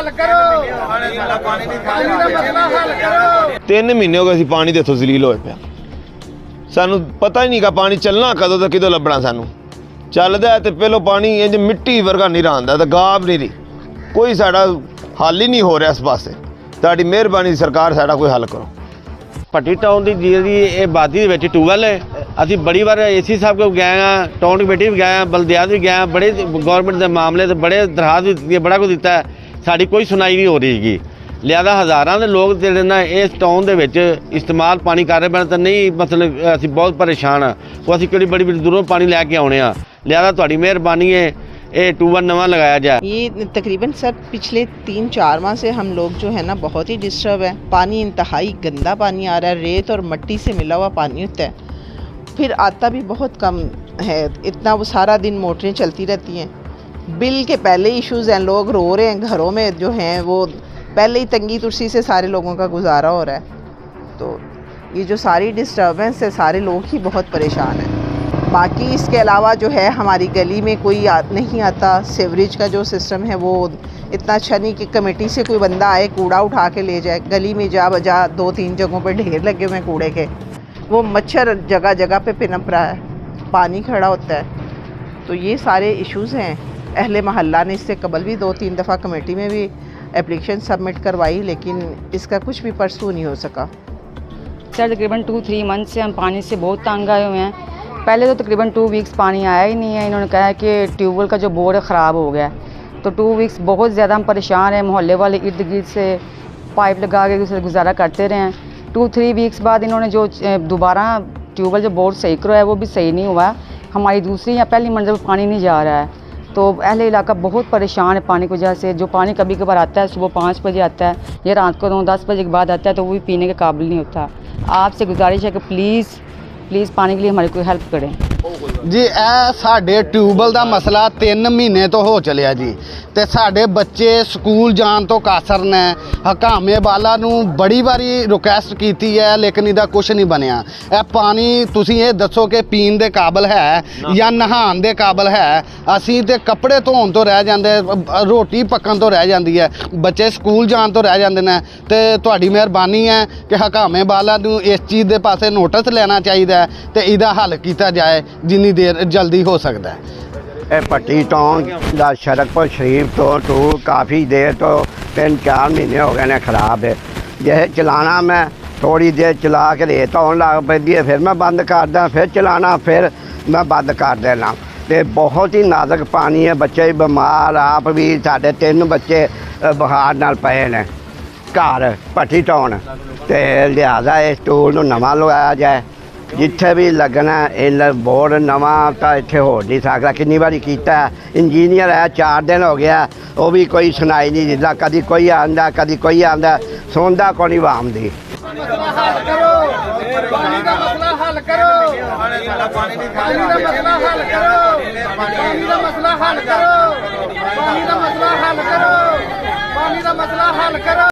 हल करो, पानी का मसला हल करो। 3 महीने हो गए ਅਸੀਂ ਪਾਣੀ ਦੇ ਇੱਥੋਂ ਜ਼ਲੀਲ ਹੋਏ ਪਿਆ। ਸਾਨੂੰ ਪਤਾ ਹੀ ਨਹੀਂਗਾ ਪਾਣੀ ਚੱਲਣਾ ਕਦੋਂ ਤੇ ਕਿਦੋਂ ਲੱਭਣਾ। ਸਾਨੂੰ ਚੱਲਦਾ ਤੇ ਪਹਿਲੋਂ ਪਾਣੀ ਇੰਜ ਮਿੱਟੀ ਵਰਗਾ ਨਹੀਂ ਰਹਿੰਦਾ ਤੇ ਗਾਬ ਨਹੀਂ ਰਹੀ। ਕੋਈ ਸਾਡਾ ਹੱਲ ਹੀ ਨਹੀਂ ਹੋ ਰਿਹਾ ਇਸ ਪਾਸੇ। ਤੁਹਾਡੀ ਮਿਹਰਬਾਨੀ ਸਰਕਾਰ ਸਾਡਾ ਕੋਈ ਹੱਲ ਕਰੋ। ਭੱਟੀ ਟਾਊਨ ਦੀ ਜਿਹੜੀ ਇਹ ਆਬਾਦੀ ਦੇ ਵਿੱਚ ਟਿਊਬਵੈੱਲ ਹੈ। ਅਸੀਂ ਬੜੀ ਵਾਰ ਏਸੀ ਸਾਹਿਬ ਕੋਲ ਗਏ ਹਾਂ, ਟਾਊਨ ਕਮੇਟੀ ਵੀ ਗਏ ਹਾਂ, ਬਲਦਿਆਤ ਵੀ ਗਏ ਹਾਂ, ਬੜੇ ਗੌਰਮੈਂਟ ਦੇ ਮਾਮਲੇ ਤੇ ਬੜੇ ਦਰਖਾਸਤ ਵੀ ਦਿੱਤੀ, ਬੜਾ ਕੁਝ ਦਿੱਤਾ। ਸਾਡੀ ਕੋਈ ਸੁਣਾਈ ਨਹੀਂ ਹੋ ਰਹੀ ਹੈਗੀ। ਲਿਆਦਾ ਹਜ਼ਾਰਾਂ ਦੇ ਲੋਕ ਜਿਹੜੇ ਨਾ ਇਸ ਟਾਊਨ ਦੇ ਵਿੱਚ ਇਸਤੇਮਾਲ ਪਾਣੀ ਕਰ ਰਹੇ ਹਨ ਤਾਂ ਨਹੀਂ, ਮਤਲਬ ਅਸੀਂ ਬਹੁਤ ਪਰੇਸ਼ਾਨ ਹਾਂ। ਉਹ ਅਸੀਂ ਕਿਹੜੀ ਬੜੀ ਦੂਰੋਂ ਪਾਣੀ ਲੈ ਕੇ ਆਉਣੇ ਆ। ਲਿਆਦਾ ਤੁਹਾਡੀ ਮਿਹਰਬਾਨੀ है ये ट्यूबवेल नवा लगाया जाए। ये तकरीबन सर पिछले 3-4 माह से हम लोग जो है ना बहुत ही डिस्टर्ब है। पानी इंतहाई गंदा पानी आ रहा है, रेत और मिट्टी से मिला हुआ पानी होता है, फिर आता भी बहुत कम है। इतना वो सारा दिन मोटरें चलती रहती हैं। बिल के पहले इश्यूज़ हैं, लोग रो रहे हैं, घरों में जो हैं वो पहले ही तंगी तुर्सी से सारे लोगों का गुजारा हो रहा है। तो ये जो सारी डिस्टर्बेंस है, सारे लोग ही बहुत परेशान हैं। बाकी इसके अलावा जो है हमारी गली में कोई नहीं आता। सीवरेज का जो सिस्टम है वो इतना अच्छा नहीं कि कमेटी से कोई बंदा आए कूड़ा उठा के ले जाए। गली में जा बजा 2-3 जगहों पर ढेर लगे हुए हैं कूड़े के। वो मच्छर जगह जगह पे पनप रहा है, पानी खड़ा होता है। तो ये सारे इश्यूज़ हैं। अहले महल्ला ने इससे कबल भी 2-3 दफ़ा कमेटी में भी एप्लीकेशन सबमिट करवाई, लेकिन इसका कुछ भी परसू नहीं हो सका। सर तकरीबन 2-3 मंथ से हम पानी से बहुत तंग आए हुए हैं। पहले तो तकरीबन 2 वीक्स पानी आया ही नहीं है। इन्होंने कहा कि ट्यूबवेल का जो बोर्ड है ख़राब हो गया है। तो 2 वीक्स बहुत ज़्यादा हम परेशान हैं। मोहल्ले वाले इर्द गिर्द से पाइप लगा के उसे गुजारा करते रहे हैं। 2-3 वीक्स बाद इन्होंने जो दोबारा ट्यूबवेल जो बोर्ड सही करवाया वो भी सही नहीं हुआ। हमारी दूसरी या पहली मंजिल पर पानी नहीं जा रहा है। तो अहले इलाका बहुत परेशान है पानी की वजह से। जो पानी कभी कभार आता है सुबह 5 बजे आता है या रात को 9-10 बजे के बाद आता है, तो वो भी पीने के काबिल नहीं होता। आपसे गुजारिश है कि प्लीज़ पानी के लिए हमारी कोई हेल्प करें जी। ਇਹ ਸਾਡੇ ਟਿਊਬਵੈਲ ਦਾ ਮਸਲਾ 3 ਮਹੀਨੇ ਤੋਂ ਹੋ ਚੱਲਿਆ ਜੀ, ਤੇ ਸਾਡੇ ਬੱਚੇ ਸਕੂਲ ਜਾਣ ਤੋਂ ਕਾਸਰ ਨੇ। ਹਕਾਮੇ ਵਾਲਾ ਨੂੰ ਬੜੀ ਵਾਰੀ ਰਿਕੁਐਸਟ ਕੀਤੀ ਹੈ, ਲੇਕਿਨ ਇਹਦਾ ਕੁਝ ਨਹੀਂ ਬਣਿਆ। ਇਹ ਪਾਣੀ ਤੁਸੀਂ ਇਹ ਦੱਸੋ ਕਿ ਪੀਣ ਦੇ ਕਾਬਲ ਹੈ ਜਾਂ ਨਹਾਉਣ ਦੇ ਕਾਬਲ ਹੈ? ਅਸੀਂ ਤੇ ਕੱਪੜੇ ਧੋਣ ਤੋਂ ਰਹਿ ਜਾਂਦੇ, ਰੋਟੀ ਪੱਕਣ ਤੋਂ ਰਹਿ ਜਾਂਦੀ ਹੈ, ਬੱਚੇ ਸਕੂਲ ਜਾਣ ਤੋਂ ਰਹਿ ਜਾਂਦੇ ਨੇ। ਤੇ ਤੁਹਾਡੀ ਮਿਹਰਬਾਨੀ ਹੈ ਕਿ ਹਕਾਮੇ ਵਾਲਾ ਨੂੰ ਇਸ ਚੀਜ਼ ਦੇ ਪਾਸੇ ਨੋਟਿਸ ਲੈਣਾ ਚਾਹੀਦਾ ਹੈ ਤੇ ਇਹਦਾ ਹੱਲ ਕੀਤਾ ਜਾਏ ਜਿੰਨੀ ਦੇਰ ਜਲਦੀ ਹੋ ਸਕਦਾ ਹੈ। ਇਹ ਭੱਟੀ ਟਾਊਨ ਦਾ ਸ਼ਰਕਪੁਰ ਸ਼ਰੀਫ ਤੋਂ ਟੂਰ ਕਾफ़ी देर तो 3-4 महीने हो गए ने ख़राब है। ਜੇ ਚਲਾਣਾ ਮੈਂ थोड़ी देर चला के रेत आउण लग पैंदी है, फिर मैं बंद कर दा, फिर चलाना, फिर मैं बंद कर देना। तो बहुत ही नाजुक पानी है। बच्चे भी बीमार, आप भी, साढ़े 3 बच्चे बुखार नाल पए ने घर भट्टी टाउन। तो लिहाजा इस टूल नूं नवां लगाया जाए। जिथे भी लगना इन बोर्ड नवा तो इत्थे हो नहीं सकता। कितनी बारी किया, इंजीनियर है 4 दिन हो गया, वो भी कोई सुनाई नहीं दिता। कभी कोई आंदा, कभी कोई आंदा, सुनता को नहीं वाम दी। मसला हल करो, पानी का मसला हल करो, पानी का मसला हल करो, पानी का मसला हल करो, पानी का मसला हल करो, पानी का मसला हल करो।